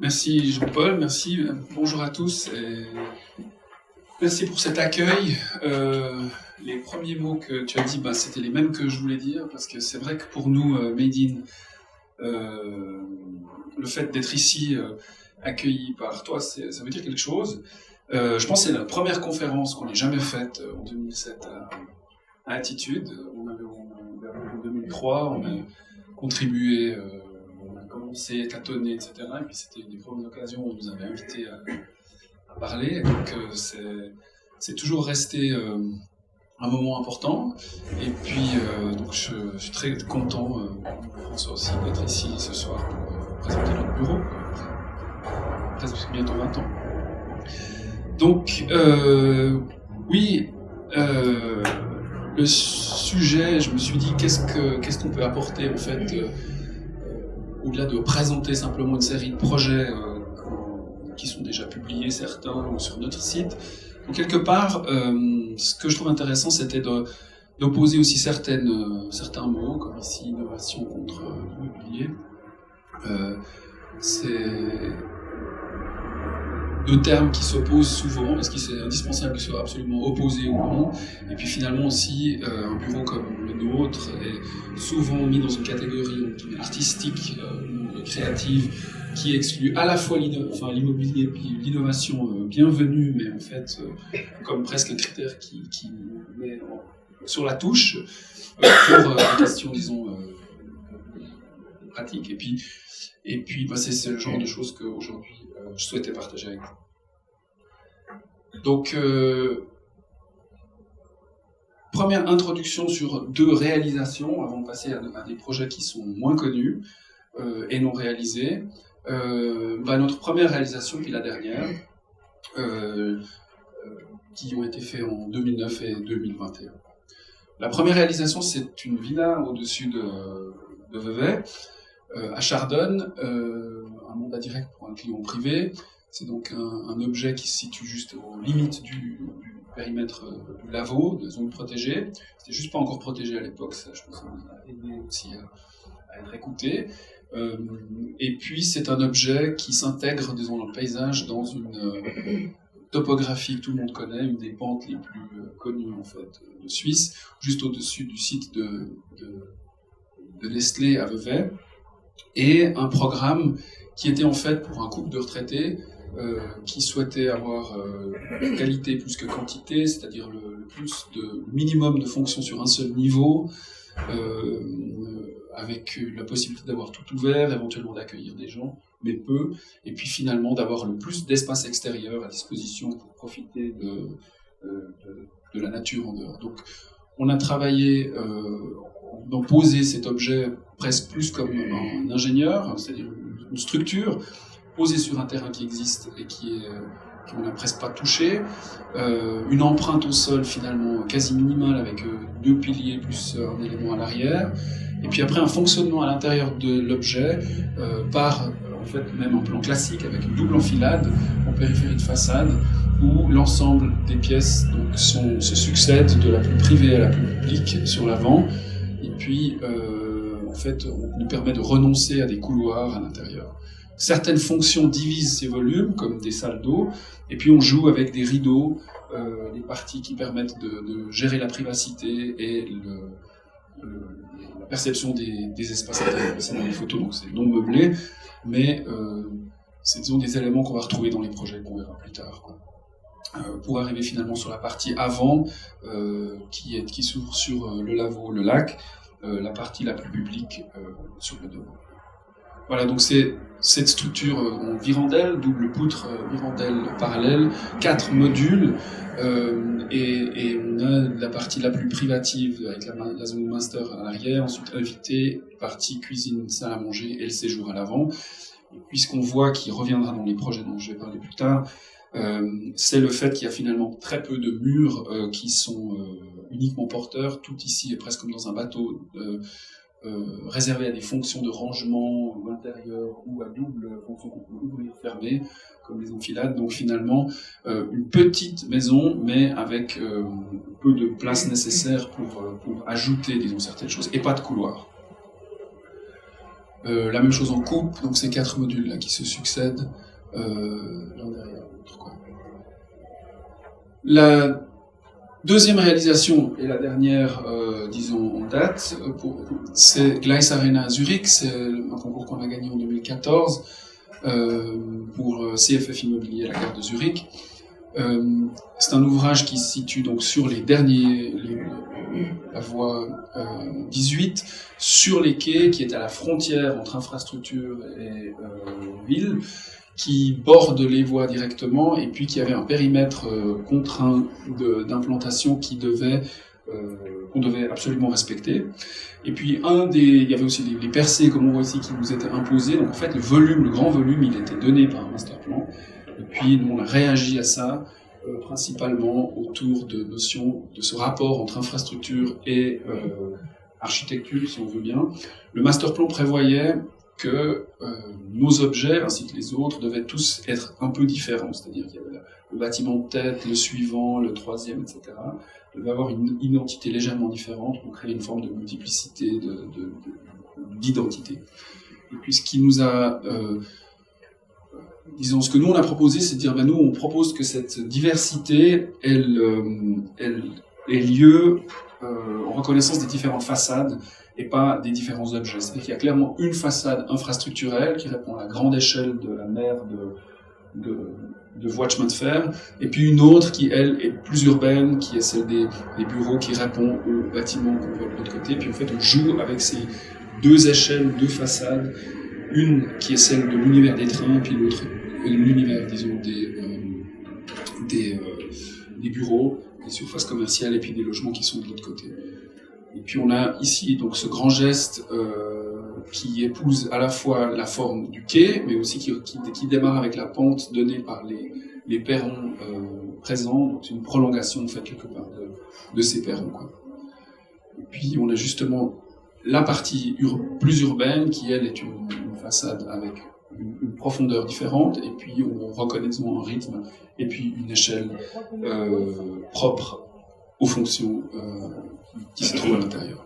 Merci Jean-Paul, merci, bonjour à tous et merci pour cet accueil. Les premiers mots que tu as dit, c'était les mêmes que je voulais dire, parce que c'est vrai que pour nous, Made in, le fait d'être ici accueilli par toi, ça veut dire quelque chose. Je pense que c'est la première conférence qu'on ait jamais faite en 2007 à Attitude. On avait en 2003, on a contribué, on a commencé, tâtonné, etc. Et puis c'était une des premières occasions où on nous avait invités à parler. Donc c'est toujours resté un moment important. Et puis donc je suis très content, François aussi, d'être ici ce soir pour présenter notre bureau. Presque bientôt 20 ans. Donc oui, le sujet, je me suis dit qu'est-ce qu'on peut apporter en fait, au-delà de présenter simplement une série de projets qui sont déjà publiés, certains sur notre site. Donc quelque part, ce que je trouve intéressant, c'était d'opposer aussi certains mots, comme ici innovation contre l'immobilier. C'est deux termes qui s'opposent souvent, est-ce que c'est indispensable qu'ils soient absolument opposés ou non? Et puis finalement aussi, un bureau comme le nôtre est souvent mis dans une catégorie artistique ou créative qui exclut à la fois l'immobilier et l'innovation bienvenue, mais en fait comme presque un critère qui met sur la touche pour des questions, disons, pratiques. Et puis c'est le genre de choses qu'aujourd'hui je souhaitais partager avec vous. Donc, première introduction sur deux réalisations, avant de passer à des projets qui sont moins connus et non réalisés. Notre première réalisation, puis la dernière, qui ont été faits en 2009 et 2021. La première réalisation, c'est une villa au-dessus de Vevey, à Chardonne, un mandat direct pour un client privé. C'est donc un objet qui se situe juste aux limites du périmètre du Lavaux, de zone protégée. C'était juste pas encore protégé à l'époque, ça je pense qu'on a aidé aussi à être écouté. Et puis c'est un objet qui s'intègre, disons, dans le paysage, dans une topographie que tout le monde connaît, une des pentes les plus connues en fait de Suisse, juste au-dessus du site de Nestlé à Vevey, et un programme qui était en fait pour un couple de retraités qui souhaitait avoir qualité plus que quantité, c'est-à-dire le minimum de fonctions sur un seul niveau, avec la possibilité d'avoir tout ouvert, éventuellement d'accueillir des gens, mais peu, et puis finalement d'avoir le plus d'espace extérieur à disposition pour profiter de la nature en dehors. Donc on a travaillé d'en poser cet objet presque plus comme un ingénieur, c'est-à-dire une structure posée sur un terrain qui existe et qu'on n'a presque pas touché, une empreinte au sol finalement quasi minimale avec deux piliers plus un élément à l'arrière, et puis après un fonctionnement à l'intérieur de l'objet par en fait même un plan classique avec une double enfilade en périphérie de façade où l'ensemble des pièces donc, se succèdent de la plus privée à la plus publique sur l'avant, et puis en fait on nous permet de renoncer à des couloirs à l'intérieur. Certaines fonctions divisent ces volumes, comme des salles d'eau, et puis on joue avec des rideaux, des parties qui permettent de gérer la privacité et la perception des espaces intérieurs. C'est dans les photos, donc c'est non meublé, mais c'est disons, des éléments qu'on va retrouver dans les projets qu'on verra plus tard, quoi. Pour arriver finalement sur la partie avant, qui s'ouvre sur le Lavaux, le lac, la partie la plus publique sur le devant. Voilà, donc c'est cette structure en virandelle, double poutre, virandelle parallèle, 4 modules, et on a la partie la plus privative avec la zone master à l'arrière, ensuite invité, partie cuisine, salle à manger et le séjour à l'avant. Et puis ce qu'on voit qui reviendra dans les projets dont je vais parler plus tard, c'est le fait qu'il y a finalement très peu de murs qui sont uniquement porteurs. Tout ici est presque comme dans un bateau, réservé à des fonctions de rangement ou intérieur ou à double fonction qu'on peut ouvrir, fermer, comme les enfilades. Donc finalement, une petite maison, mais avec peu de place nécessaire pour ajouter, disons, certaines choses, et pas de couloir. La même chose en coupe, donc ces 4 modules là qui se succèdent l'un derrière l'autre, quoi. La deuxième réalisation, et la dernière, disons, en date, c'est Gleis Arena à Zurich. C'est un concours qu'on a gagné en 2014 pour CFF Immobilier à la gare de Zurich. C'est un ouvrage qui se situe donc sur les derniers, la voie 18, sur les quais, qui est à la frontière entre infrastructure et ville, qui borde les voies directement, et puis qui avait un périmètre contraint d'implantation qu'on devait absolument respecter. Et puis il y avait aussi les percées, comme on voit ici, qui nous étaient imposées. Donc en fait, le grand volume, il était donné par un master plan. Et puis nous, on a réagi à ça, principalement autour de notions de ce rapport entre infrastructure et architecture, si on veut bien. Le master plan prévoyait que nos objets, ainsi que les autres, devaient tous être un peu différents. C'est-à-dire qu'il y avait le bâtiment de tête, le suivant, le troisième, etc. Devait avoir une identité légèrement différente pour créer une forme de multiplicité d'identité. Et puis ce qui nous a... disons, ce que nous on a proposé, c'est de dire, nous on propose que cette diversité, elle ait lieu en reconnaissance des différentes façades et pas des différents objets. C'est-à-dire qu'il y a clairement une façade infrastructurelle qui répond à la grande échelle de la mer de voies de chemin de fer, et puis une autre qui, elle, est plus urbaine, qui est celle des bureaux qui répond aux bâtiments qu'on voit de l'autre côté. Puis en fait, on joue avec ces deux échelles, deux façades, une qui est celle de l'univers des trains, puis l'autre l'univers, disons, des bureaux, des surfaces commerciales, et puis des logements qui sont de l'autre côté. Et puis on a ici donc ce grand geste qui épouse à la fois la forme du quai, mais aussi qui démarre avec la pente donnée par les perrons présents. Donc c'est une prolongation en fait quelque part de ces perrons, quoi. Et puis on a justement la partie plus urbaine qui elle est une façade avec une profondeur différente, et puis on reconnaît un rythme et puis une échelle propre aux fonctions qui se trouvent à l'intérieur.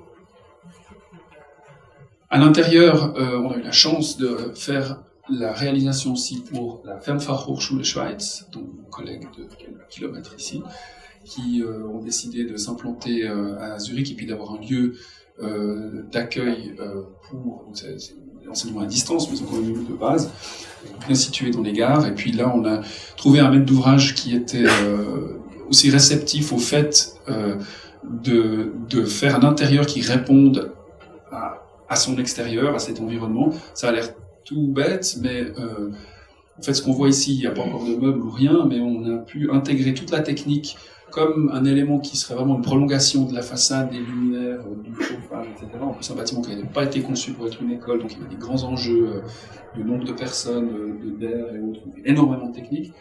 À l'intérieur, on a eu la chance de faire la réalisation aussi pour la Fernfachhochschule Schweiz, dont mon collègue de quelques kilomètres ici, qui ont décidé de s'implanter à Zurich et puis d'avoir un lieu d'accueil pour l'enseignement à distance, mais encore une lieu de base, bien situé dans les gares. Et puis là, on a trouvé un maître d'ouvrage qui était aussi réceptif au fait de faire un intérieur qui réponde à son extérieur, à cet environnement. Ça a l'air tout bête, mais en fait, ce qu'on voit ici, il n'y a pas encore de meubles ou rien, mais on a pu intégrer toute la technique comme un élément qui serait vraiment une prolongation de la façade, des luminaires, du chauffage, etc. En plus, un bâtiment qui n'avait pas été conçu pour être une école, donc il y avait des grands enjeux de nombre de personnes, d'air et autres, énormément de technique.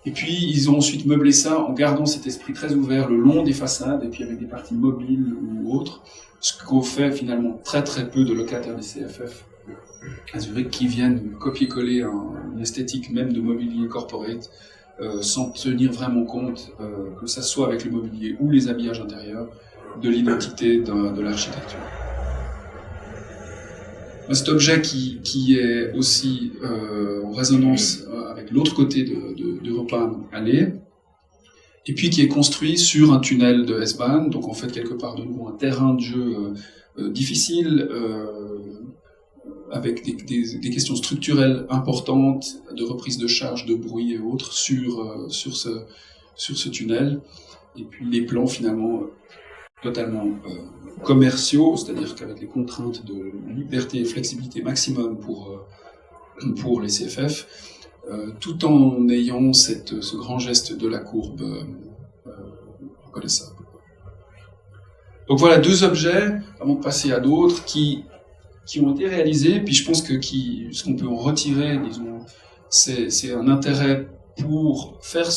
Et puis, ils ont ensuite meublé ça en gardant cet esprit très ouvert le long des façades, et puis avec des parties mobiles ou autres, ce qu'ont fait finalement très très peu de locataires des CFF à Zurich qui viennent copier-coller une esthétique même de mobilier corporate, sans tenir vraiment compte, que ça soit avec le mobilier ou les habillages intérieurs, de l'identité de l'architecture. Cet objet qui est aussi en résonance avec l'autre côté d'Europa Alley, et puis qui est construit sur un tunnel de S-Bahn, donc en fait quelque part de nouveau un terrain de jeu difficile, avec des questions structurelles importantes, de reprise de charge, de bruit et autres sur ce tunnel. Et puis les plans finalement totalement commerciaux, c'est-à-dire qu'avec les contraintes de liberté et flexibilité maximum pour les CFF, tout en ayant ce grand geste de la courbe reconnaissable. Donc voilà deux objets, avant de passer à d'autres, qui ont été réalisés, puis je pense que ce qu'on peut en retirer, disons, c'est un intérêt pour faire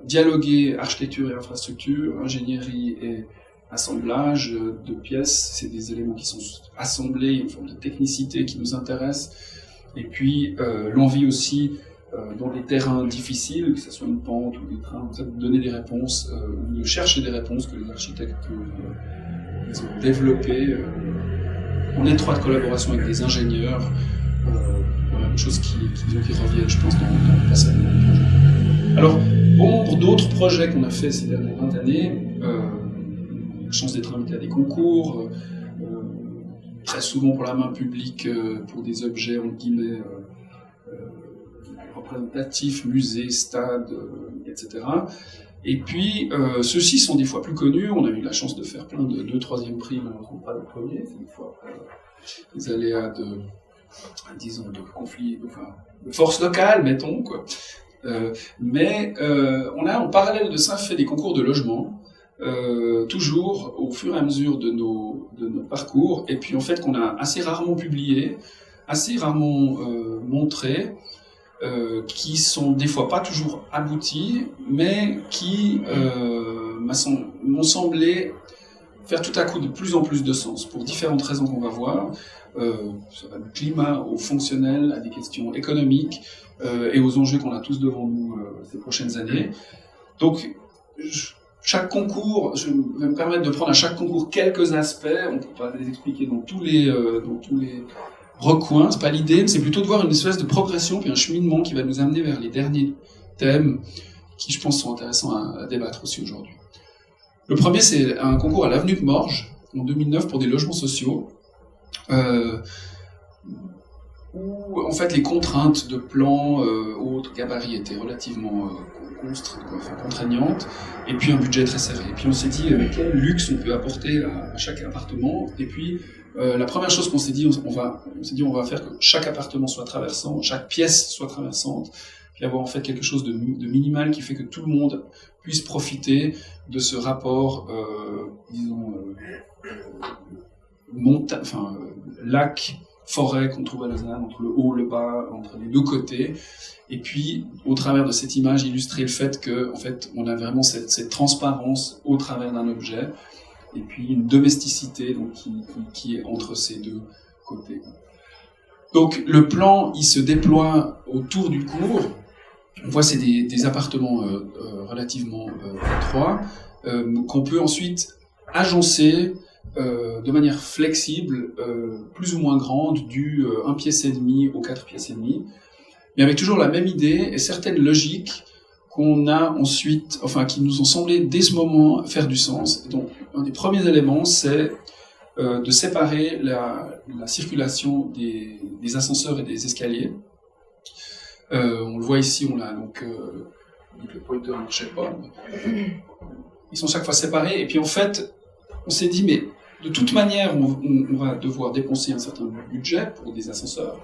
dialoguer architecture et infrastructure, ingénierie et assemblage de pièces. C'est des éléments qui sont assemblés, une forme de technicité qui nous intéresse, et puis l'envie aussi, dans des terrains difficiles, que ce soit une pente ou des trains, de donner des réponses, de chercher des réponses que les architectes ont développées, en étroite collaboration avec des ingénieurs, des choses qui reviennent, je pense, dans le passé. Alors, bon nombre d'autres projets qu'on a fait ces dernières 20 années, la chance d'être invité à des concours, très souvent pour la main publique, pour des objets, entre guillemets, représentatifs, musées, stades, etc. Et puis, ceux-ci sont des fois plus connus. On a eu la chance de faire plein de 2e, 3e prix, malheureusement pas le premier, c'est une fois les aléas disons, de conflits, enfin, de forces locales, mettons, quoi. Mais on a en parallèle de ça fait des concours de logement, toujours au fur et à mesure de nos parcours, et puis en fait qu'on a assez rarement publié, assez rarement montré, qui sont des fois pas toujours aboutis, mais qui m'ont semblé faire tout à coup de plus en plus de sens, pour différentes raisons qu'on va voir. Ça va du climat au fonctionnel, à des questions économiques, et aux enjeux qu'on a tous devant nous ces prochaines années. Donc, chaque concours, je vais me permettre de prendre à chaque concours quelques aspects, on ne peut pas les expliquer dans tous les recoins, c'est pas l'idée, mais c'est plutôt de voir une espèce de progression, puis un cheminement qui va nous amener vers les derniers thèmes, qui je pense sont intéressants à débattre aussi aujourd'hui. Le premier, c'est un concours à l'avenue de Morges, en 2009, pour des logements sociaux, où en fait les contraintes de plan, autres gabarits étaient relativement contraignantes, et puis un budget très serré. Et puis on s'est dit quel luxe on peut apporter à chaque appartement. Et puis la première chose qu'on s'est dit, on va faire que chaque appartement soit traversant, chaque pièce soit traversante, puis avoir en fait quelque chose de minimal qui fait que tout le monde puisse profiter de ce rapport, disons, lac, forêt qu'on trouve à Lausanne, entre le haut, le bas, entre les deux côtés, et puis au travers de cette image illustrer le fait que, en fait, on a vraiment cette transparence au travers d'un objet, et puis une domesticité donc, qui est entre ces deux côtés. Donc le plan, il se déploie autour du cours. On voit c'est des appartements relativement étroits qu'on peut ensuite agencer de manière flexible, plus ou moins grande, du 1 pièce et demi aux 4 pièces et demi, mais avec toujours la même idée et certaines logiques qu'on a ensuite, enfin qui nous ont semblé dès ce moment faire du sens. Et donc un des premiers éléments, c'est de séparer la circulation des ascenseurs et des escaliers. On le voit ici, on a donc le pointer ne marchait pas. Ils sont chaque fois séparés, et puis en fait, on s'est dit, mais de toute manière, on va devoir dépenser un certain budget pour des ascenseurs,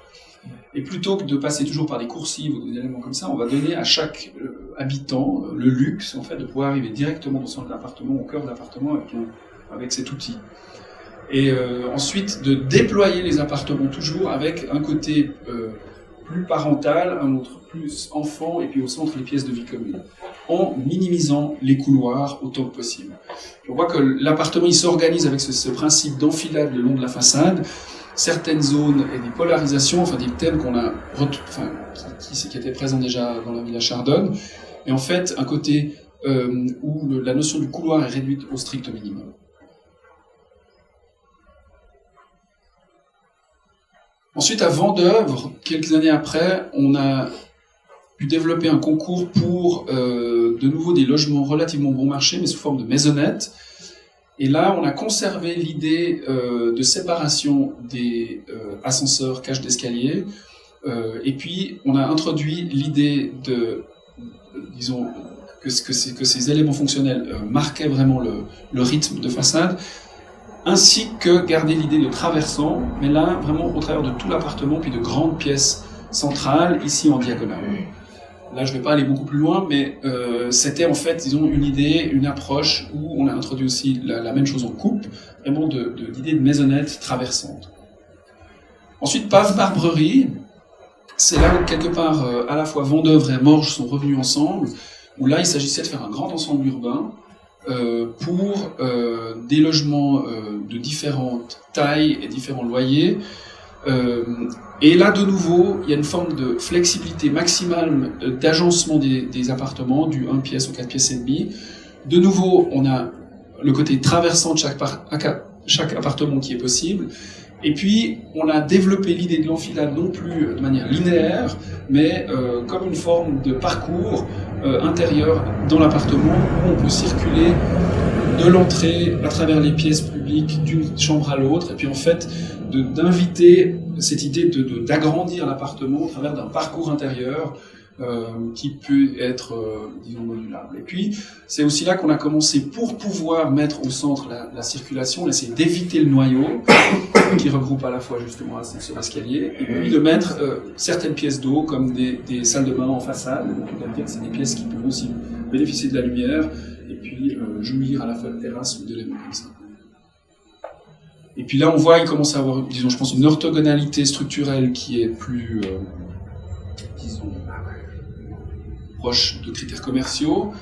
et plutôt que de passer toujours par des coursives ou des éléments comme ça, on va donner à chaque habitant le luxe en fait, de pouvoir arriver directement au centre de l'appartement, au cœur de l'appartement, avec cet outil. Et ensuite, de déployer les appartements toujours avec un côté plus parental, un autre plus enfant, et puis au centre les pièces de vie commune, en minimisant les couloirs autant que possible. On voit que l'appartement il s'organise avec ce principe d'enfilade le long de la façade, certaines zones et des polarisations, enfin des thèmes qu'on a, qui étaient présents déjà dans la Villa Chardonne, et en fait un côté où la notion du couloir est réduite au strict minimum. Ensuite, à Vendeuvre, quelques années après, on a pu développer un concours pour de nouveau des logements relativement bon marché, mais sous forme de maisonnettes. Et là, on a conservé l'idée de séparation des ascenseurs cages d'escalier. Et puis, on a introduit l'idée disons, que ces éléments fonctionnels marquaient vraiment le rythme de façade, ainsi que garder l'idée de traversant, mais là, vraiment au travers de tout l'appartement, puis de grandes pièces centrales, ici en diagonale. Là, je ne vais pas aller beaucoup plus loin, mais c'était en fait, disons, une idée, une approche où on a introduit aussi la même chose en coupe, vraiment d'idée de maisonnette traversante. Ensuite, Pave Barbrerie, c'est là où quelque part, à la fois Vendeuvre et Morges sont revenus ensemble, où là, il s'agissait de faire un grand ensemble urbain, pour des logements de différentes tailles et différents loyers. Et là, de nouveau, il y a une forme de flexibilité maximale d'agencement des appartements, du 1 pièce au 4 pièces et demi. De nouveau, on a le côté traversant de chaque appartement qui est possible. Et puis, on a développé l'idée de l'enfilade non plus de manière linéaire, mais comme une forme de parcours intérieur dans l'appartement où on peut circuler de l'entrée à travers les pièces publiques d'une chambre à l'autre, et puis en fait d'inviter cette idée d'agrandir l'appartement au travers d'un parcours intérieur qui peut être, disons, modulable. Et puis, c'est aussi là qu'on a commencé, pour pouvoir mettre au centre la circulation, d'essayer d'éviter le noyau, qui regroupe à la fois justement l'ascenseur escalier, et puis de mettre certaines pièces d'eau, comme des salles de bain en façade. Donc, on va dire que c'est des pièces qui peuvent aussi bénéficier de la lumière, et puis jouir à la fois de terrasse ou d'éléments comme ça. Et puis là, on voit, il commence à avoir, disons, je pense, une orthogonalité structurelle qui est plus, disons, proche de critères commerciaux.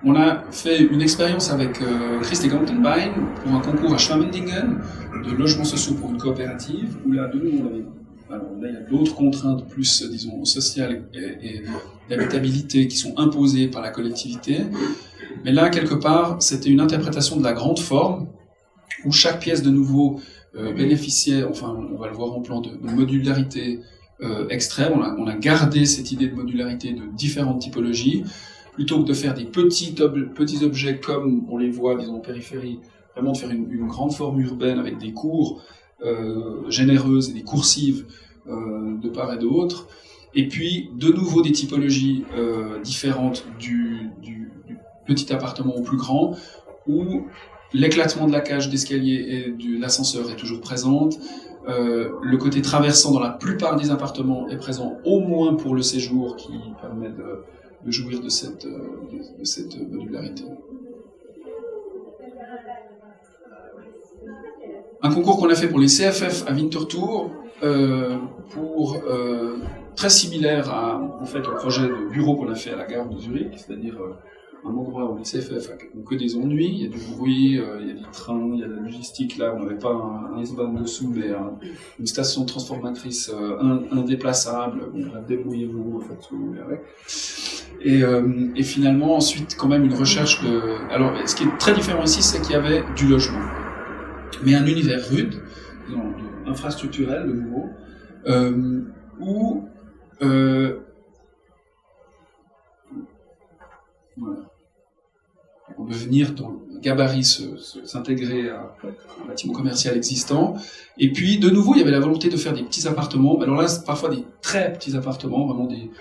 On a fait une expérience avec Christ et Gantenbein pour un concours à Schwamendingen de logements sociaux pour une coopérative, où là, de nouveau, là, il y a d'autres contraintes plus, disons, sociales et d'habitabilité qui sont imposées par la collectivité. Mais là, quelque part, c'était une interprétation de la grande forme, où chaque pièce, de nouveau, bénéficiait, enfin, on va le voir en plan de modularité extrême. On a gardé cette idée de modularité de différentes typologies, plutôt que de faire des petits objets comme on les voit, disons, en périphérie, vraiment de faire une grande forme urbaine avec des cours généreuses et des coursives de part et d'autre. Et puis, de nouveau, des typologies différentes du petit appartement au plus grand, où l'éclatement de la cage d'escalier et de l'ascenseur est toujours présente. Le côté traversant dans la plupart des appartements est présent, au moins pour le séjour, qui permet de jouir de cette modularité. Un concours qu'on a fait pour les CFF à Winterthur, très similaire en fait, au projet de bureau qu'on a fait à la gare de Zurich, c'est-à-dire un endroit où les CFF n'ont que des ennuis, il y a du bruit, il y a des trains, il y a de la logistique. Là, on n'avait pas un S-Bahn dessous, mais une station transformatrice indéplaçable. Bon, débrouillez-vous, faites ce que vous voulez avec. Et finalement, ensuite, quand même, une recherche de... Alors, ce qui est très différent ici, c'est qu'il y avait du logement. Mais un univers rude, infrastructurel, de nouveau, où... voilà. On peut venir dans le gabarit s'intégrer à un bâtiment commercial existant. Et puis, de nouveau, il y avait la volonté de faire des petits appartements. Alors là, c'est parfois des très petits appartements, vraiment des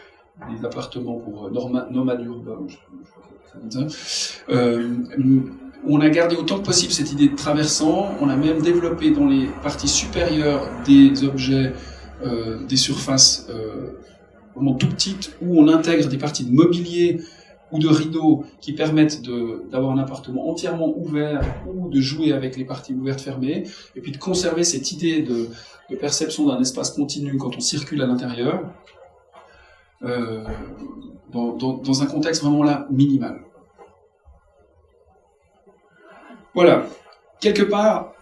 appartements pour nomades urbains. On a gardé autant que possible cette idée de traversant. On a même développé dans les parties supérieures des objets, des surfaces vraiment tout petites, où on intègre des parties de mobilier ou de rideaux qui permettent d'avoir un appartement entièrement ouvert, ou de jouer avec les parties ouvertes fermées, et puis de conserver cette idée de perception d'un espace continu quand on circule à l'intérieur, dans un contexte vraiment là minimal. Voilà. Quelque part,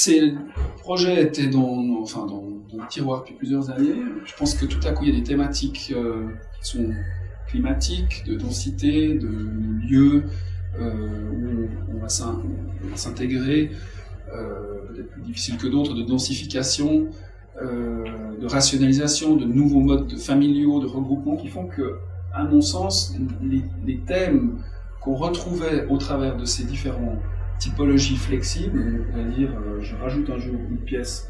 le projet était dans le tiroir depuis plusieurs années. Je pense que tout à coup, il y a des thématiques qui sont climatiques, de densité, de lieux où on va s'intégrer, peut-être plus difficile que d'autres, de densification, de rationalisation, de nouveaux modes familiaux, de regroupement, qui font que, à mon sens, les thèmes qu'on retrouvait au travers de ces différentes typologies flexibles, on va dire, je rajoute un jour une pièce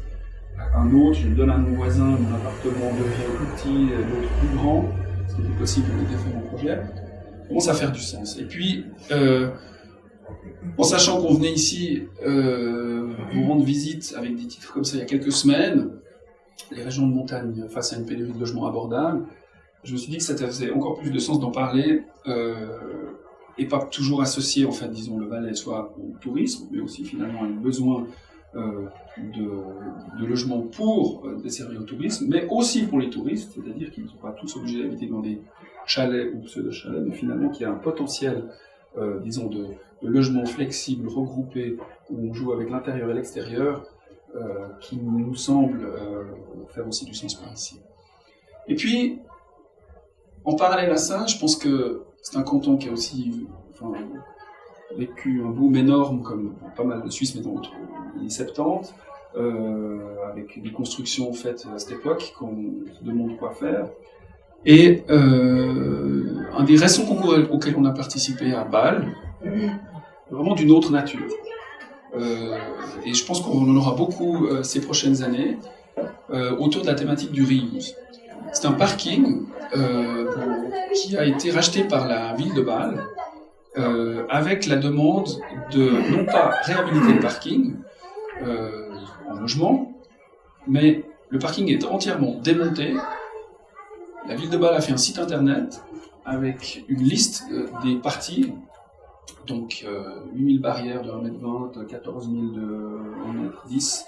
à un autre, je le donne à mon voisin, mon appartement devient plus petit, l'autre plus grand, ce qui est possible dans les différents projets, commence à faire du sens. Et puis, en sachant qu'on venait ici vous rendre visite avec des titres comme ça il y a quelques semaines, les régions de montagne face à une pénurie de logements abordables, je me suis dit que ça faisait encore plus de sens d'en parler, et pas toujours associé, en fait, disons, le Valais soit au tourisme, mais aussi finalement à un besoin de logement pour desservir le tourisme, mais aussi pour les touristes, c'est-à-dire qu'ils ne sont pas tous obligés d'habiter dans des chalets ou pseudo-chalets, mais finalement qu'il y a un potentiel, disons, de logements flexibles, regroupés, où on joue avec l'intérieur et l'extérieur, qui nous semble faire aussi du sens par ici. Et puis, en parallèle à ça, je pense que c'est un canton qui a aussi vécu un boom énorme, comme pas mal de Suisses, mais dans d'autres années 70, avec des constructions faites à cette époque, qu'on se demande quoi faire. Et un des récents concours auxquels on a participé à Bâle, vraiment d'une autre nature. Et je pense qu'on en aura beaucoup ces prochaines années, autour de la thématique du reuse. C'est un parking qui a été racheté par la ville de Bâle, avec la demande de non pas réhabiliter le parking en logement, mais le parking est entièrement démonté. La ville de Bâle a fait un site internet avec une liste des parties, donc 8000 barrières de 1,20 m, 14 000 de 1,10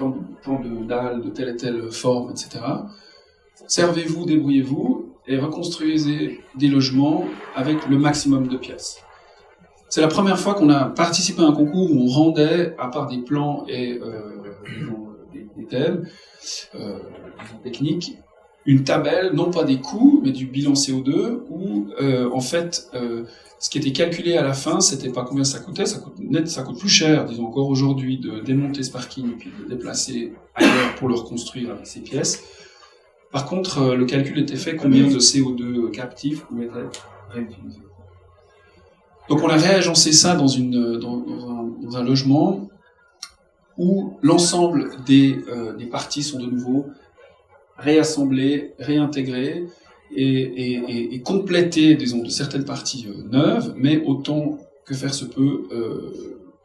m, tant de dalles de telle et telle forme, etc. Servez-vous, débrouillez-vous et reconstruisez des logements avec le maximum de pièces. C'est la première fois qu'on a participé à un concours où on rendait, à part des plans et des thèmes techniques, une tabelle, non pas des coûts, mais du bilan CO2, où en fait, ce qui était calculé à la fin, c'était pas combien ça coûtait, ça coûte plus cher, disons encore aujourd'hui, de démonter ce parking et puis de le déplacer ailleurs pour le reconstruire avec ces pièces. Par contre, le calcul était fait combien de CO2 captif pouvait être réutilisé. Donc on a réagencé ça dans un logement où l'ensemble des parties sont de nouveau réassemblées, réintégrées et complétées, disons, de certaines parties neuves, mais autant que faire se peut,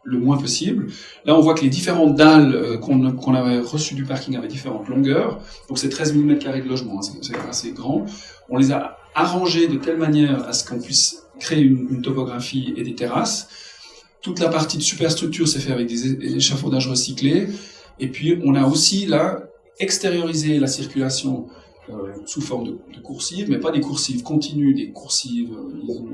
le moins possible. Là, on voit que les différentes dalles qu'on avait reçues du parking avaient différentes longueurs. Donc c'est 13 000 m² de logement, hein, c'est assez grand. On les a arrangées de telle manière à ce qu'on puisse créer une topographie et des terrasses. Toute la partie de superstructure s'est faite avec des échafaudages recyclés. Et puis, on a aussi, là, extériorisé la circulation sous forme de coursives, mais pas des coursives continues, des coursives, disons,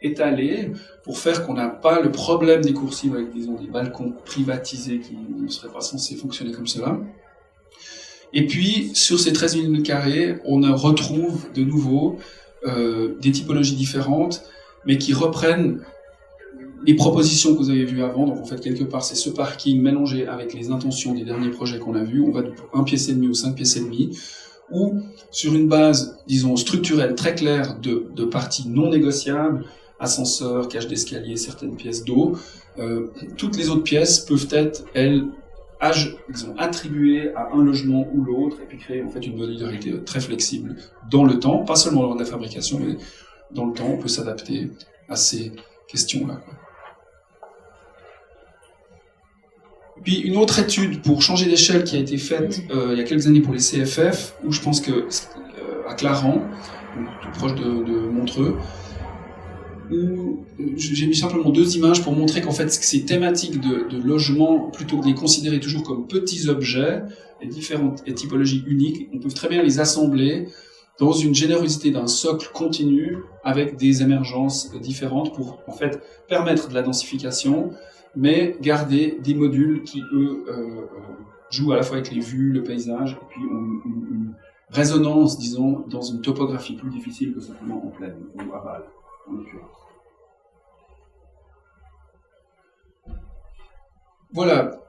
étalées, pour faire qu'on n'a pas le problème des coursives avec, disons, des balcons privatisés qui ne seraient pas censés fonctionner comme cela. Et puis, sur ces 13 000 m², on retrouve de nouveau des typologies différentes, mais qui reprennent les propositions que vous avez vues avant. Donc en fait, quelque part, c'est ce parking mélangé avec les intentions des derniers projets qu'on a vus. On va de 1,5 pièce ou 5 pièces et demie, ou sur une base, disons, structurelle très claire de parties non négociables, ascenseur, cage d'escalier, certaines pièces d'eau, toutes les autres pièces peuvent être, elles, disons, attribuées à un logement ou l'autre, et puis créer en fait une modularité très flexible dans le temps, pas seulement lors de la fabrication, mais dans le temps, on peut s'adapter à ces questions-là. Puis une autre étude pour changer d'échelle qui a été faite il y a quelques années pour les CFF, où je pense que à Clarens, tout proche de Montreux, où j'ai mis simplement 2 images pour montrer qu'en fait ces thématiques de logement, plutôt que de les considérer toujours comme petits objets et différentes et typologies uniques, on peut très bien les assembler dans une générosité d'un socle continu avec des émergences différentes pour en fait permettre de la densification, mais garder des modules qui, eux, jouent à la fois avec les vues, le paysage, et puis une résonance, disons, dans une topographie plus difficile que simplement en plaine ou à Bâle, en l'occurrence. Voilà.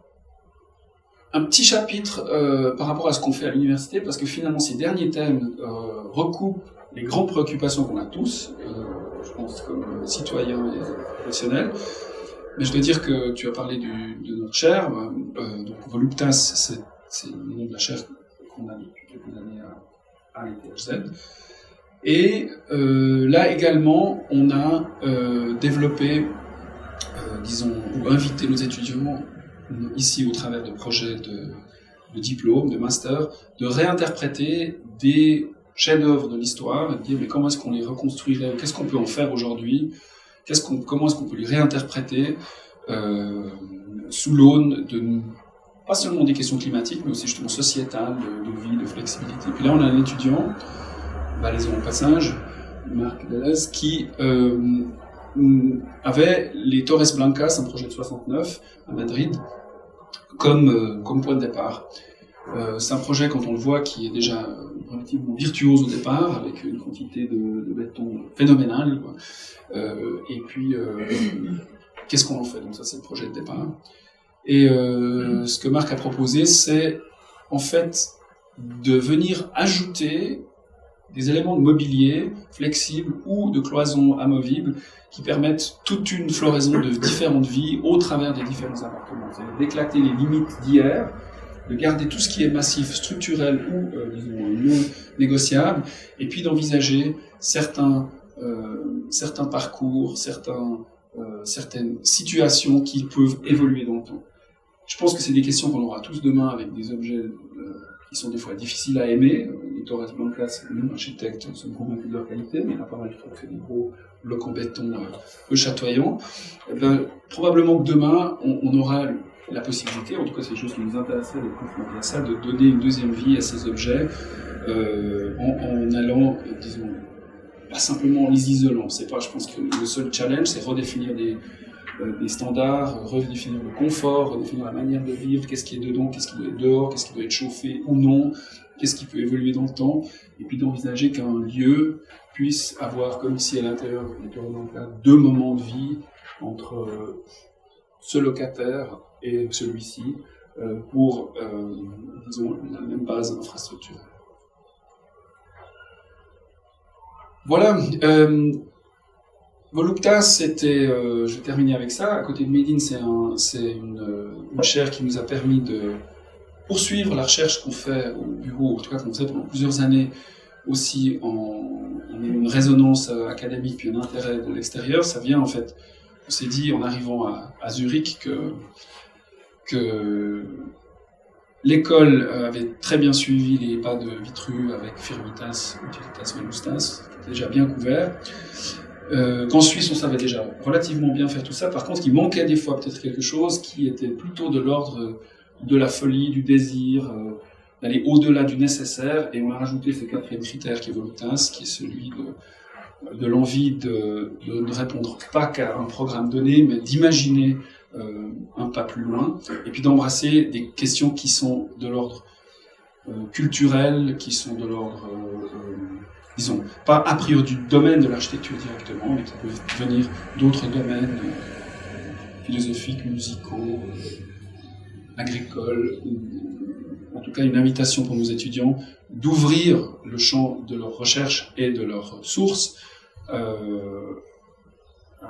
Un petit chapitre par rapport à ce qu'on fait à l'université, parce que finalement ces derniers thèmes recoupent les grandes préoccupations qu'on a tous, je pense comme citoyens et professionnels. Mais je dois dire que tu as parlé de notre chaire, donc Voluptas, c'est le nom de la chaire qu'on a depuis quelques années à l'ITHZ. Et là également, on a développé, disons, ou invité nos étudiants, ici au travers de projets de diplôme, de master, de réinterpréter des chefs-d'œuvre de l'histoire, et de dire mais comment est-ce qu'on les reconstruirait, qu'est-ce qu'on peut en faire aujourd'hui, comment est-ce qu'on peut les réinterpréter sous l'aune de pas seulement des questions climatiques, mais aussi justement sociétales, de vie, de flexibilité. Puis là, on a un étudiant, balaisons au passage, Marc Delez, qui avait les Torres Blancas, un projet de 69 à Madrid, comme point de départ. C'est un projet, quand on le voit, qui est déjà relativement virtuose au départ, avec une quantité de béton phénoménale, quoi. Et puis, qu'est-ce qu'on en fait? Donc ça, c'est le projet de départ. Et ce que Marc a proposé, c'est en fait de venir ajouter des éléments de mobilier flexibles ou de cloisons amovibles qui permettent toute une floraison de différentes vies au travers des différents appartements. C'est-à-dire d'éclater les limites d'hier, de garder tout ce qui est massif, structurel ou, disons, non négociable, et puis d'envisager certains parcours, certaines situations qui peuvent évoluer dans le temps. Je pense que c'est des questions qu'on aura tous demain avec des objets qui sont des fois difficiles à aimer. Les Torres Blancas, nous, architectes, sommes convaincus de leur qualité, mais il y en a pas mal qui trouvent que c'est des gros blocs en béton peu chatoyants. Eh bien, probablement que demain, on aura la possibilité, en tout cas c'est quelque chose qui nous intéresserait de confronter à ça, de donner une deuxième vie à ces objets en allant, disons, pas simplement en les isolant. C'est pas, je pense que le seul challenge, c'est redéfinir des standards, redéfinir le confort, redéfinir la manière de vivre, qu'est-ce qui est dedans, qu'est-ce qui doit être dehors, qu'est-ce qui doit être chauffé ou non, qu'est-ce qui peut évoluer dans le temps, et puis d'envisager qu'un lieu puisse avoir, comme ici à l'intérieur, deux moments de vie entre ce locataire et celui-ci, pour, disons, la même base infrastructurelle. Voilà. Voluptas, c'était, je vais terminer avec ça. À côté de Médine, c'est une chaire qui nous a permis de poursuivre la recherche qu'on fait au bureau, en tout cas qu'on faisait pendant plusieurs années, aussi en une résonance académique puis un intérêt de l'extérieur. Ça vient en fait, on s'est dit en arrivant à Zurich que l'école avait très bien suivi les pas de Vitruve avec Firmitas, Utilitas Velustas, qui était déjà bien couvert. Qu'en Suisse, on savait déjà relativement bien faire tout ça. Par contre, il manquait des fois peut-être quelque chose qui était plutôt de l'ordre de la folie, du désir, d'aller au-delà du nécessaire. Et on a rajouté ce quatrième critère qui est Voluptas, qui est celui de l'envie de ne répondre pas qu'à un programme donné, mais d'imaginer un pas plus loin, et puis d'embrasser des questions qui sont de l'ordre culturel, qui sont de l'ordre... disons, pas a priori du domaine de l'architecture directement, mais qui peuvent venir d'autres domaines philosophiques, musicaux, agricoles, en tout cas une invitation pour nos étudiants d'ouvrir le champ de leur recherche et de leurs sources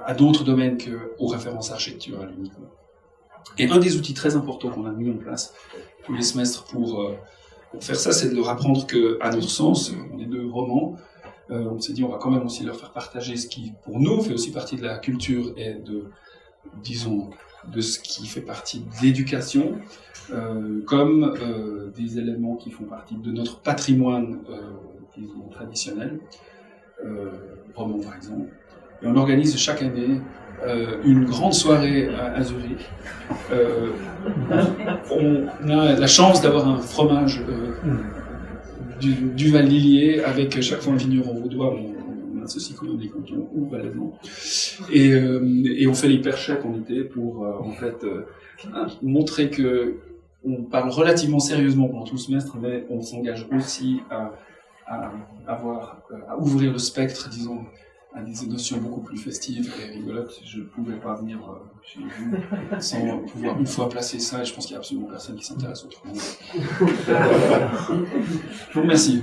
à d'autres domaines qu'aux références architecturales uniquement. Et un des outils très importants qu'on a mis en place tous les semestres pour faire ça, c'est de leur apprendre qu'à notre sens, on est deux romans, on s'est dit on va quand même aussi leur faire partager ce qui, pour nous, fait aussi partie de la culture et disons, de ce qui fait partie de l'éducation, comme des éléments qui font partie de notre patrimoine, disons, traditionnel, roman par exemple. Et on organise chaque année une grande soirée à Zurich. On a la chance d'avoir un fromage du Val Lillier avec chaque fois un vigneron vaudois. On associe quand même des cantons ou valaisan. Et on fait l'hyperchèque en été pour en fait montrer que on parle relativement sérieusement pendant tout le semestre, mais on s'engage aussi à ouvrir le spectre, disons, à des notions beaucoup plus festives et rigolotes. Je ne pouvais pas venir chez vous sans pouvoir une fois placer ça, et je pense qu'il n'y a absolument personne qui s'intéresse autrement. Je vous remercie.